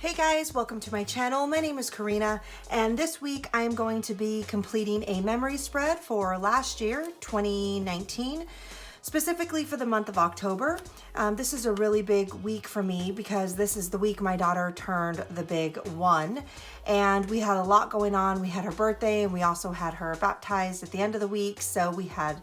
Hey guys, welcome to my channel. My name is Karina, and this week I am going to be completing a memory spread for last year, 2019, specifically for the month of October. This is a really big week for me because this is the week my daughter turned the big 1, and we had a lot going on. We had her birthday, and we also had her baptized at the end of the week, so we had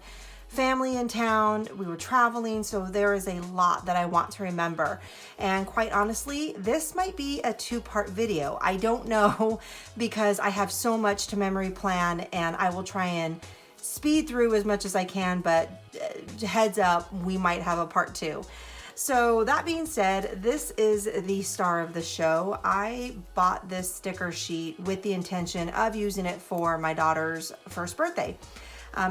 family in town, we were traveling, so there is a lot that I want to remember. And quite honestly, this might be a 2-part video. I don't know because I have so much to memory plan, and I will try and speed through as much as I can, but heads up, we might have a part 2. So that being said, this is the star of the show. I bought this sticker sheet with the intention of using it for my daughter's first birthday.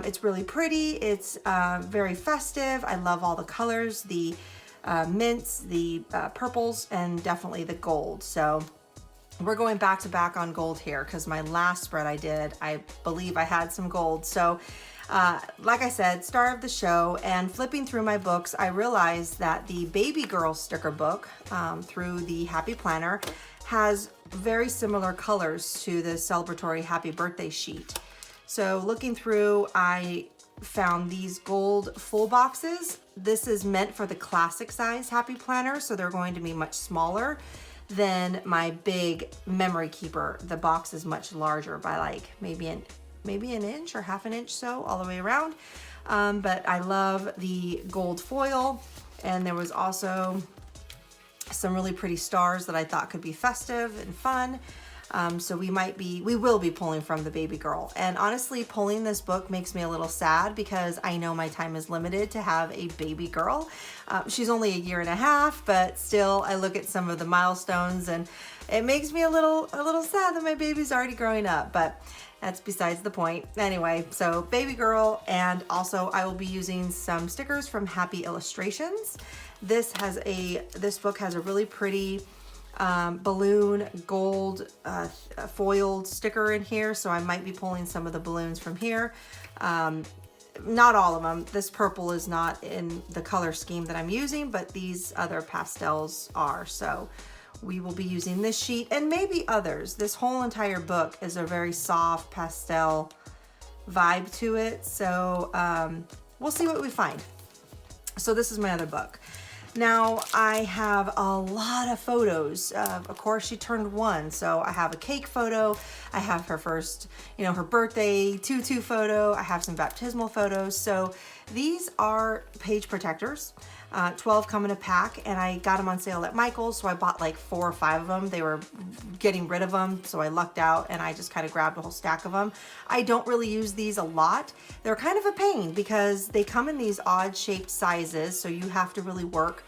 It's really pretty, it's very festive. I love all the colors, the mints, the purples, and definitely the gold. So we're going back to back on gold here because my last spread I did, I believe I had some gold. So like I said, star of the show, and flipping through my books, I realized that the baby girl sticker book through the Happy Planner has very similar colors to the celebratory happy birthday sheet. So looking through, I found these gold full boxes. This is meant for the classic size Happy Planner, so they're going to be much smaller than my big memory keeper. The box is much larger by like maybe an inch or half an inch, so all the way around. But I love the gold foil, and there was also some really pretty stars that I thought could be festive and fun. So we will be pulling from the baby girl. And honestly, pulling this book makes me a little sad because I know my time is limited to have a baby girl. She's only 1.5 years, but still I look at some of the milestones and it makes me a little sad that my baby's already growing up, but that's besides the point. Anyway, so baby girl, and also I will be using some stickers from Happy Illustrations. This book has a really pretty balloon gold foiled sticker in here, so I might be pulling some of the balloons from here. Not all of them. This purple is not in the color scheme that I'm using, but these other pastels are, so we will be using this sheet and maybe others. This whole entire book is a very soft pastel vibe to it, so we'll see what we find. So this is my other book. Now I have a lot of photos. Of course, she turned 1, so I have a cake photo. I have her first, her birthday tutu photo. I have some baptismal photos. So these are page protectors. 12 come in a pack, and I got them on sale at Michael's, so I bought like 4 or 5 of them. They were getting rid of them, so I lucked out and I just kind of grabbed a whole stack of them. I don't really use these a lot. They're kind of a pain because they come in these odd shaped sizes, so you have to really work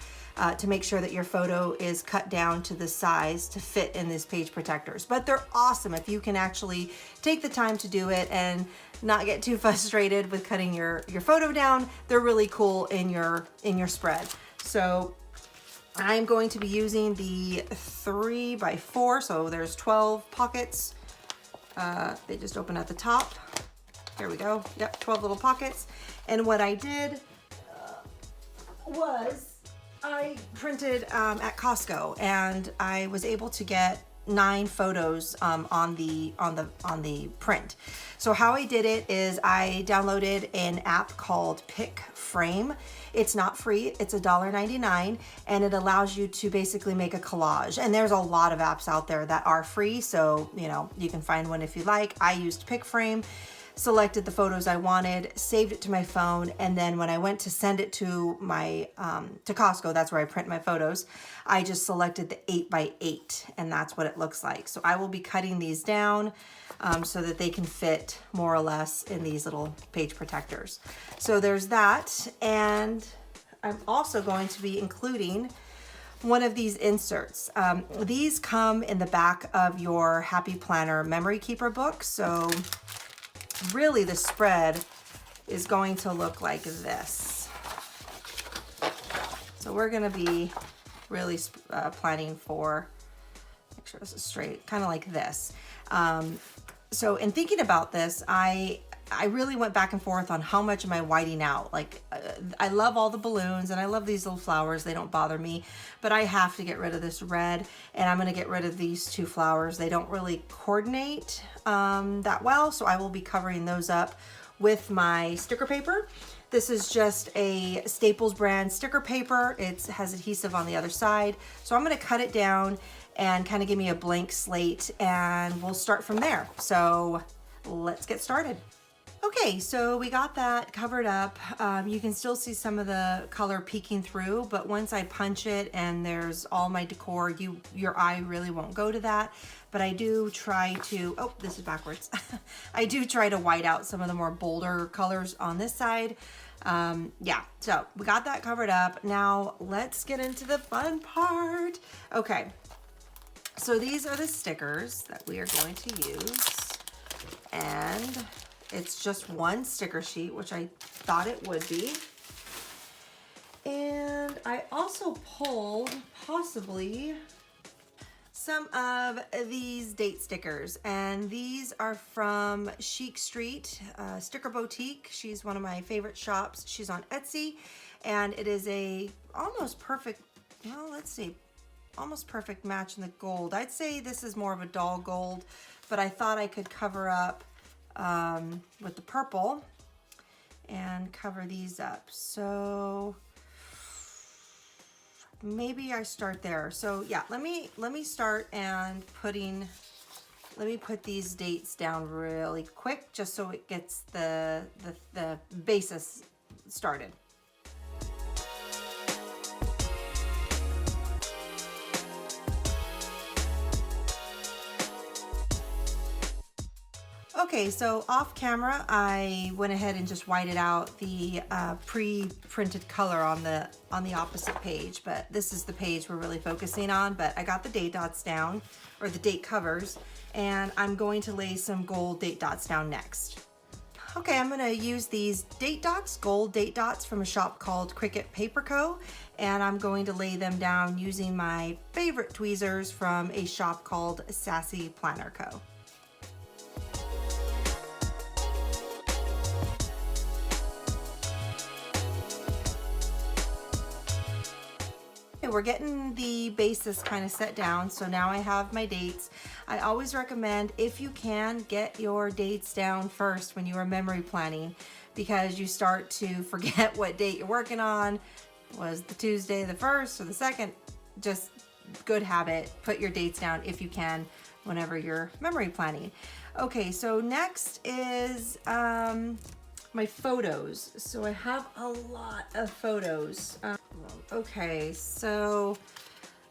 to make sure that your photo is cut down to the size to fit in these page protectors. But they're awesome if you can actually take the time to do it and not get too frustrated with cutting your photo down. They're really cool in your spread. So I'm going to be using the 3x4, so there's 12 pockets. They just open at the top. Here we go. Yep, 12 little pockets. And what I did was I printed at Costco, and I was able to get 9 photos on the print. So how I did it is I downloaded an app called PicFrame. It's not free, it's $1.99, and it allows you to basically make a collage. And there's a lot of apps out there that are free, so you can find one if you like. I used PicFrame, selected the photos I wanted, saved it to my phone, and then when I went to send it to my to Costco, that's where I print my photos, I just selected the 8x8, and that's what it looks like. So I will be cutting these down so that they can fit more or less in these little page protectors. So there's that, and I'm also going to be including one of these inserts. These come in the back of your Happy Planner memory keeper book, so really the spread is going to look like this. So we're going to be really planning for, make sure this is straight, kind of like this. So in thinking about this, I I really went back and forth on how much am I whiting out. Like, I love all the balloons and I love these little flowers. They don't bother me, but I have to get rid of this red, and I'm going to get rid of these two flowers. They don't really coordinate that well, so I will be covering those up with my sticker paper. This is just a Staples brand sticker paper. It has adhesive on the other side. So I'm going to cut it down and kind of give me a blank slate, and we'll start from there. So let's get started. Okay, so we got that covered up. You can still see some of the color peeking through, but once I punch it and there's all my decor, your eye really won't go to that. But I do try to, oh, this is backwards. I do try to white out some of the more bolder colors on this side. Yeah, so we got that covered up. Now let's get into the fun part. Okay, so these are the stickers that we are going to use. And it's just one sticker sheet, which I thought it would be. And I also pulled possibly some of these date stickers, and these are from Chic Street Sticker Boutique. She's one of my favorite shops. She's on Etsy, and it is a almost perfect, well, let's see, almost perfect match in the gold. I'd say this is more of a dull gold, but I thought I could cover up with the purple and cover these up. So maybe I start there. So yeah, let me start and let me put these dates down really quick just so it gets the basis started. Okay, so off camera, I went ahead and just whited out the pre-printed color on the opposite page, but this is the page we're really focusing on. But I got the date dots down, or the date covers, and I'm going to lay some gold date dots down next. Okay, I'm gonna use these date dots, gold date dots from a shop called Cricut Paper Co. And I'm going to lay them down using my favorite tweezers from a shop called Sassy Planner Co. We're getting the basis kind of set down, so now I have my dates. I always recommend, if you can, get your dates down first when you are memory planning, because you start to forget what date you're working on. Was the Tuesday the 1st or the 2nd? Just good habit, put your dates down if you can whenever you're memory planning. Okay, so next is my photos. So I have a lot of photos. Okay, so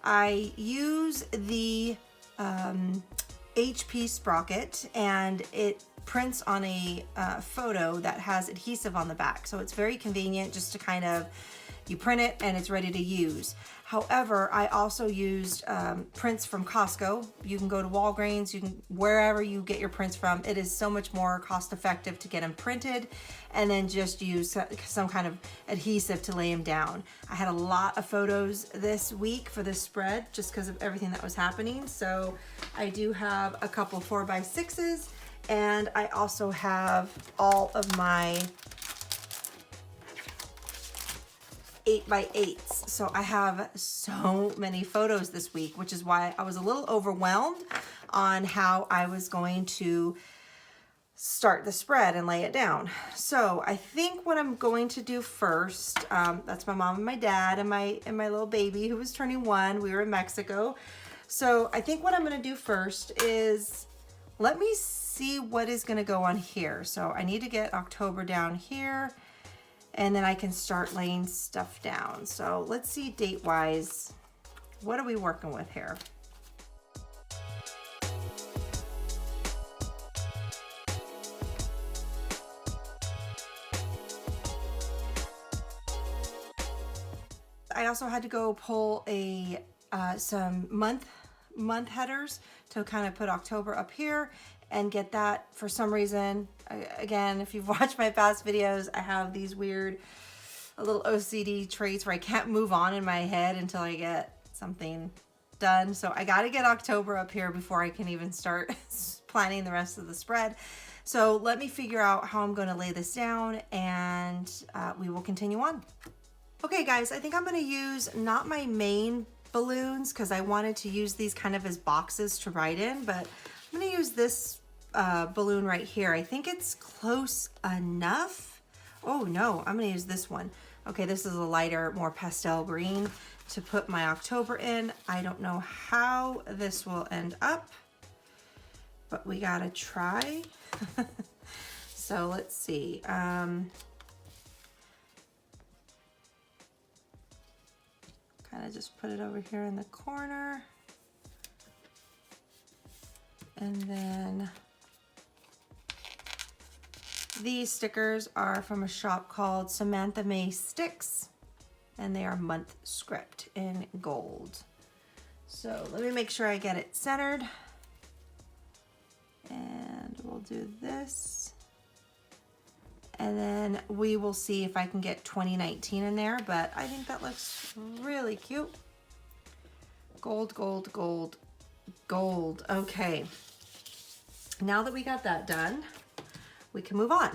I use the HP Sprocket, and it prints on a photo that has adhesive on the back. So it's very convenient just to kind of, you print it and it's ready to use. However, I also used prints from Costco. You can go to Walgreens, you can, wherever you get your prints from. It is so much more cost effective to get them printed and then just use some kind of adhesive to lay them down. I had a lot of photos this week for this spread just because of everything that was happening. So I do have a couple 4x6s, and I also have all of my 8x8s. So I have so many photos this week, which is why I was a little overwhelmed on how I was going to start the spread and lay it down. So I think what I'm going to do first, that's my mom and my dad and my little baby who was turning 1. We were in Mexico. So I think what I'm going to do first is, let me see what is going to go on here. So I need to get October down here, and then I can start laying stuff down. So let's see date-wise, what are we working with here? I also had to go pull some month headers to kind of put October up here and get that. For some reason, again, if you've watched my past videos, I have these weird little OCD traits where I can't move on in my head until I get something done. So I got to get October up here before I can even start planning the rest of the spread. So let me figure out how I'm going to lay this down, and we will continue on. Okay guys, I think I'm going to use not my main balloons because I wanted to use these kind of as boxes to write in, but I'm going to use this balloon right here. I think it's close enough. Oh no, I'm going to use this one. Okay, this is a lighter, more pastel green to put my October in. I don't know how this will end up, but we gotta try. So let's see. Kind of just put it over here in the corner. And then these stickers are from a shop called Samantha May Sticks, and they are month script in gold. So let me make sure I get it centered. And we'll do this. And then we will see if I can get 2019 in there, but I think that looks really cute. Gold, gold, gold, gold. Okay. Now that we got that done, we can move on.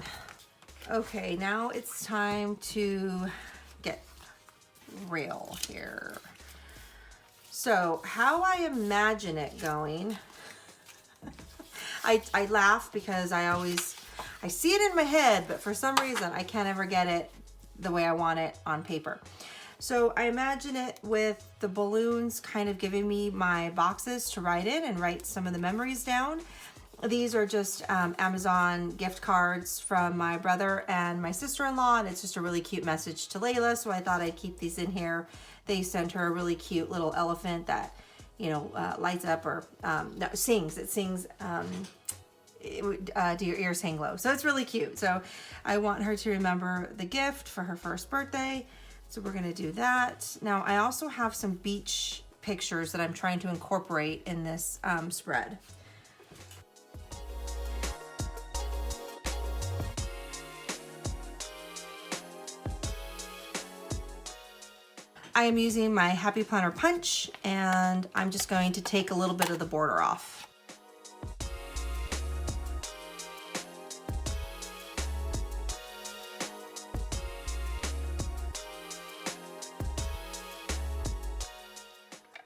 Okay, now it's time to get real here. So how I imagine it going, I laugh because I see it in my head, but for some reason I can't ever get it the way I want it on paper. So I imagine it with the balloons kind of giving me my boxes to write in and write some of the memories down. These are just Amazon gift cards from my brother and my sister-in-law, and it's just a really cute message to Layla, so I thought I'd keep these in here. They sent her a really cute little elephant that, you know, lights up or no, sings. It sings, do your ears hang low? So it's really cute. So I want her to remember the gift for her first birthday. So we're gonna do that. Now I also have some beach pictures that I'm trying to incorporate in this spread. I am using my Happy Planner punch, and I'm just going to take a little bit of the border off.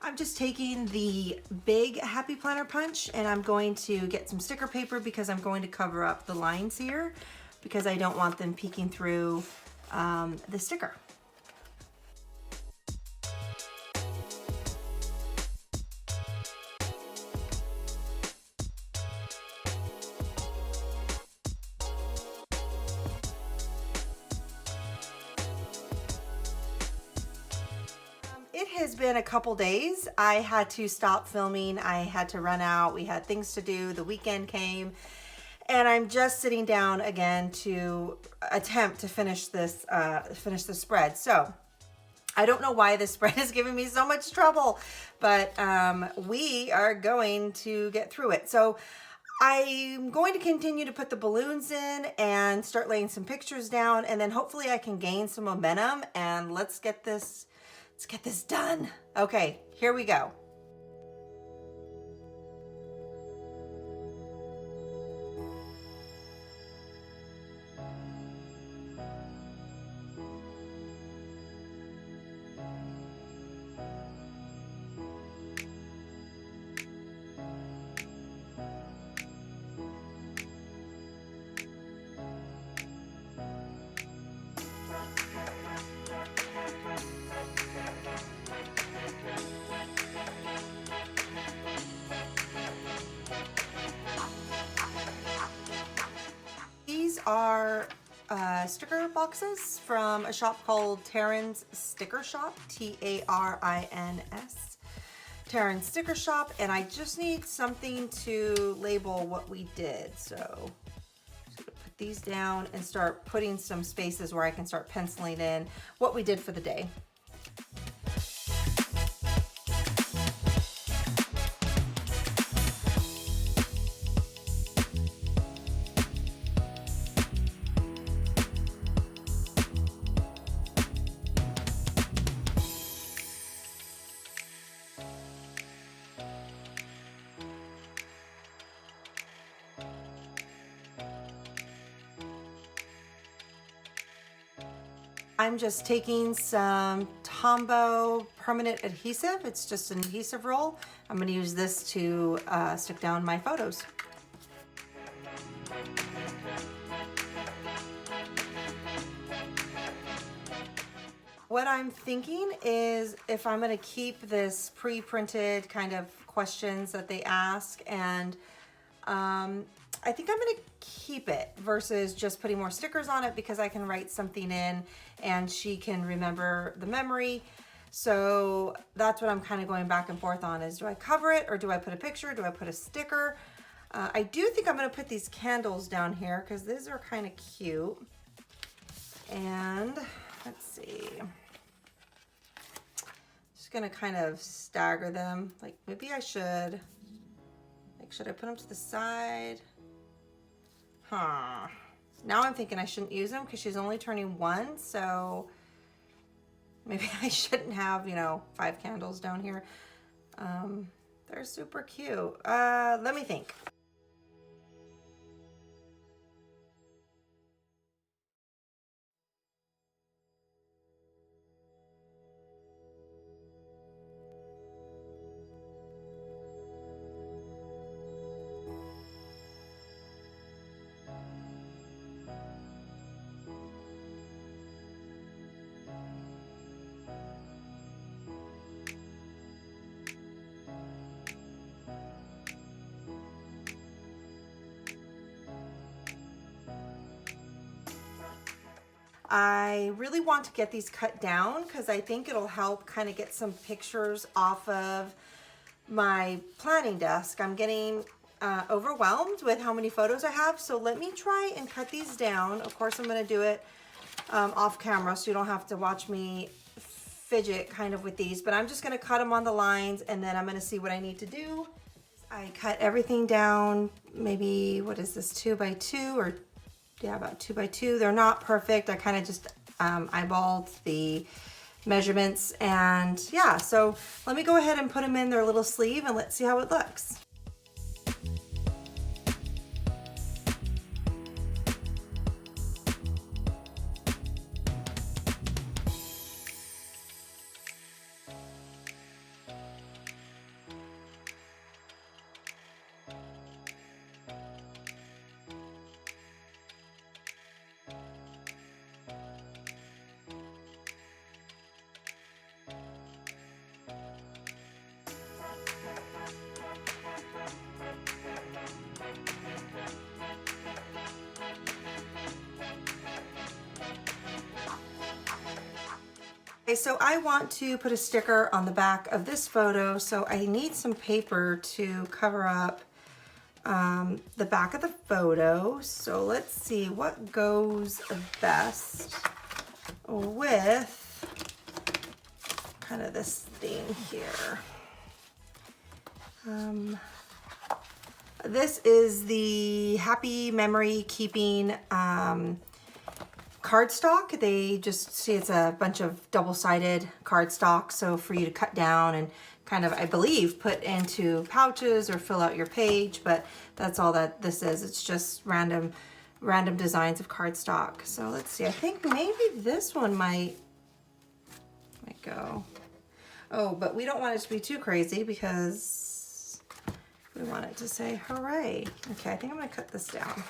I'm just taking the big Happy Planner punch, and I'm going to get some sticker paper because I'm going to cover up the lines here because I don't want them peeking through the sticker. It has been a couple days. I had to stop filming. I had to run out. We had things to do. The weekend came, and I'm just sitting down again to attempt to finish this spread. So I don't know why this spread is giving me so much trouble, but we are going to get through it. So I'm going to continue to put the balloons in and start laying some pictures down, and then hopefully I can gain some momentum, and let's get this done. Okay, here we go. These are sticker boxes from a shop called Taryn's Sticker Shop, T-A-R-I-N-S, Taryn's Sticker Shop, and I just need something to label what we did. So I'm just gonna put these down and start putting some spaces where I can start penciling in what we did for the day. I'm just taking some Tombow permanent adhesive. It's just an adhesive roll. I'm going to use this to stick down my photos. What I'm thinking is if I'm going to keep this pre-printed kind of questions that they ask, and I think I'm going to keep it versus just putting more stickers on it, because I can write something in and she can remember the memory. So that's what I'm kind of going back and forth on, is do I cover it or do I put a picture? Do I put a sticker? I do think I'm going to put these candles down here because these are kind of cute. And let's see. Just going to kind of stagger them. Like maybe I should, like, should I put them to the side? Huh. Now I'm thinking I shouldn't use them because she's only turning 1, so maybe I shouldn't have, you know, 5 candles down here. They're super cute. Let me think. I really want to get these cut down because I think it'll help kind of get some pictures off of my planning desk. I'm getting overwhelmed with how many photos I have, so let me try and cut these down. Of course, I'm going to do it off camera, so you don't have to watch me fidget kind of with these, but I'm just going to cut them on the lines, and then I'm going to see what I need to do. I cut everything down, maybe, what is this, 2 by 2, or yeah, about 2 by 2. They're not perfect. I kind of just eyeballed the measurements, and yeah, so let me go ahead and put them in their little sleeve and let's see how it looks. Okay, so I want to put a sticker on the back of this photo, so I need some paper to cover up the back of the photo. So let's see what goes best with kind of this thing here. This is the Happy Memory Keeping cardstock. They just see it's a bunch of double-sided cardstock, so for you to cut down and kind of, I believe, put into pouches or fill out your page, but that's all that this is. It's just random designs of cardstock. So let's see, I think maybe this one might go. Oh, but we don't want it to be too crazy because we want it to say hooray. Okay, I think I'm gonna cut this down.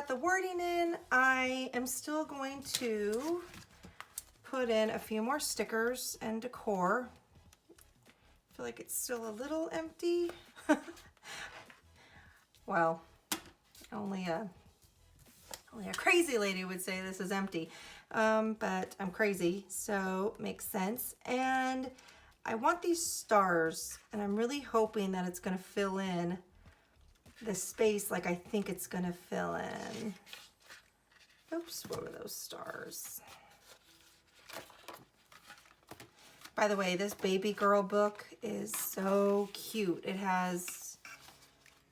The wording in, I am still going to put in a few more stickers and decor. I feel like it's still a little empty. Well, only a Only a crazy lady would say this is empty, but I'm crazy, so makes sense. And I want these stars, and I'm really hoping that it's gonna fill in the space like I think it's gonna fill in. Oops, what were those stars? By the way, this baby girl book is so cute. It has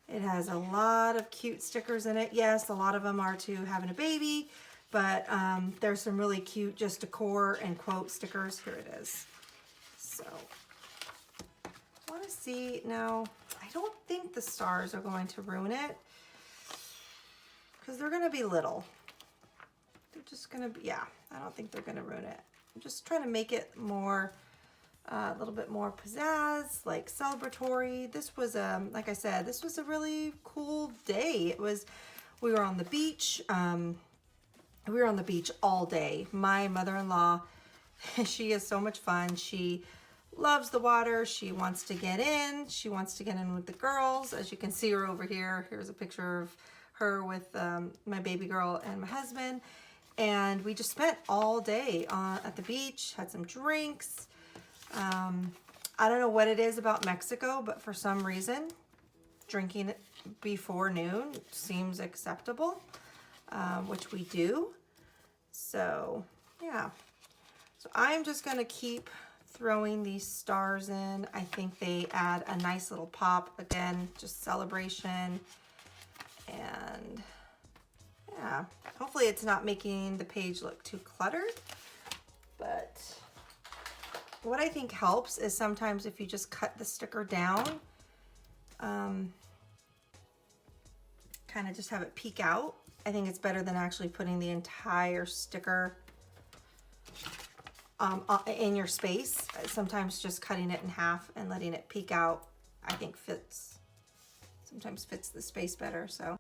a lot of cute stickers in it. Yes, a lot of them are to having a baby, but there's some really cute just decor and quote stickers. Here it is. So I want to see now. I don't think the stars are going to ruin it because they're going to be little. They're just going to be, yeah, I don't think they're going to ruin it. I'm just trying to make it more, a little bit more pizzazz, like celebratory. This was, like I said, this was a really cool day. We were on the beach. We were on the beach all day. My mother-in-law, she is so much fun. She loves the water. She wants to get in. She wants to get in with the girls. As you can see her over here, here's a picture of her with my baby girl and my husband. And we just spent all day at the beach, had some drinks. I don't know what it is about Mexico, but for some reason, drinking it before noon seems acceptable, which we do. So, yeah. So I'm just going to keep throwing these stars in. I think they add a nice little pop. Again, just celebration. And yeah, hopefully it's not making the page look too cluttered. But what I think helps is sometimes if you just cut the sticker down, kind of just have it peek out. I think it's better than actually putting the entire sticker in your space. Sometimes just cutting it in half and letting it peek out, I think sometimes fits the space better, so.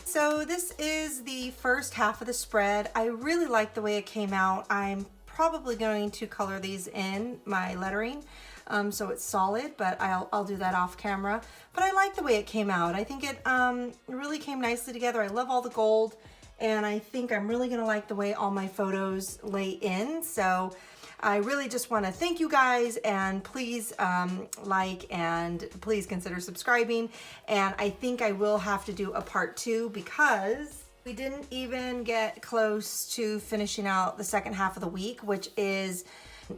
So this is the first half of the spread. I really like the way it came out. I'm probably going to color these in my lettering so it's solid, but I'll do that off camera. But I like the way it came out. I think it really came nicely together. I love all the gold, and I think I'm really gonna like the way all my photos lay in. So I really just want to thank you guys, and please like and please consider subscribing. And I think I will have to do a part 2 because we didn't even get close to finishing out the second half of the week, which is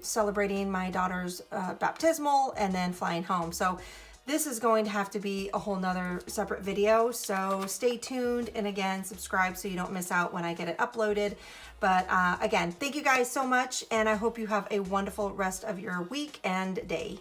celebrating my daughter's baptismal and then flying home. So this is going to have to be a whole nother separate video. So stay tuned, and again, subscribe so you don't miss out when I get it uploaded. But again, thank you guys so much, and I hope you have a wonderful rest of your week and day.